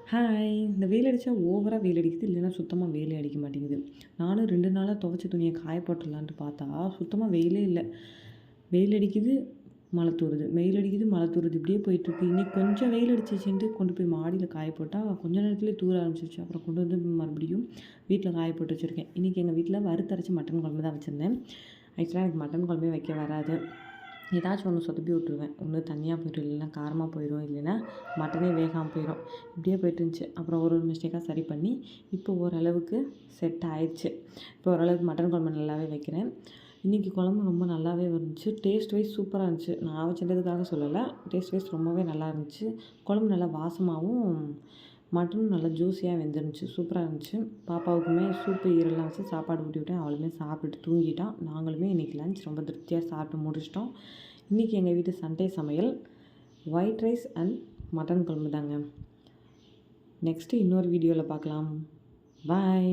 Hi! இந்த வெயில் அடிச்சா ஓவரா வெயில் அடிக்குது. இல்லைன்னா சுத்தமா வெயிலே அடிக்க மாட்டேங்குது. நானும் 2 நாளா துவைச்ச துணிய காய போட்டுடலான்ட்டு பார்த்தா, சுத்தமா வெயிலே இல்ல. வெயில் அடிக்குது, மழை தூறுது. வெயில் அடிக்குது, மழை தூறுது. இப்படியே போயிட்டுருக்கு. இன்னைக்கு கொஞ்சம் வெயில் அடிச்சிச்சுன்ட்டு கொண்டு போய் மாடியில காய போட்டா, கொஞ்ச நேரத்திலேயே தூர ஆரம்பிச்சிருச்சு. அப்புறம் கொண்டு வந்து மறுபடியும் வீட்ல காய போட்டு வச்சிருக்கேன். இன்னைக்கு எங்க வீட்ல வறுத்தரைச்ச மட்டன் குழம்பு தான் வச்சிருந்தேன். ஆக்சுவலா எனக்கு மட்டன் குழம்பே வைக்க வராது. ஏதாச்சும் ஒண்ணு சொதப்பி விட்டுருவேன். ஒண்ணு தண்ணியா போயிடும், இல்லைன்னா காரமா போயிடும், இல்லைன்னா மட்டனே வேகாம போயிடும். இப்படியே போயிட்டுருந்துச்சு. அப்புறம் ஒரு ஒரு மிஸ்டேக்கா சரி பண்ணி, இப்போ ஓரளவுக்கு செட் ஆயிடுச்சு. இப்போ ஓரளவுக்கு மட்டன் குழம்பு நல்லாவே வைக்கிறேன். இன்றைக்கி குழம்பு ரொம்ப நல்லாவே வந்துச்சு. டேஸ்ட் வைஸ் சூப்பராக இருந்துச்சு. நான் வச்சதுக்காக சொல்லலை. டேஸ்ட் வைஸ் ரொம்பவே நல்லா இருந்துச்சு. குழம்பு நல்லா வாசமாகவும், மட்டனும் நல்லா ஜூஸியாக வெந்துருந்துச்சு. சூப்பராக இருந்துச்சு. பாப்பாவுக்குமே சூப்பு ஈரெல்லாம் வச்சு சாப்பாடு ஊட்டி விட்டேன். அவளுமே சாப்பிட்டுட்டு தூங்கிட்டான். நாங்களுமே இன்றைக்கி லஞ்ச் ரொம்ப திருப்தியாக சாப்பிட்டு முடிச்சிட்டோம். இன்றைக்கி எங்கள் வீட்டு சண்டே சமையல் ஒயிட் ரைஸ் அண்ட் மட்டன் குழம்பு தாங்க. நெக்ஸ்ட்டு இன்னொரு வீடியோவில் பார்க்கலாம். பாய்.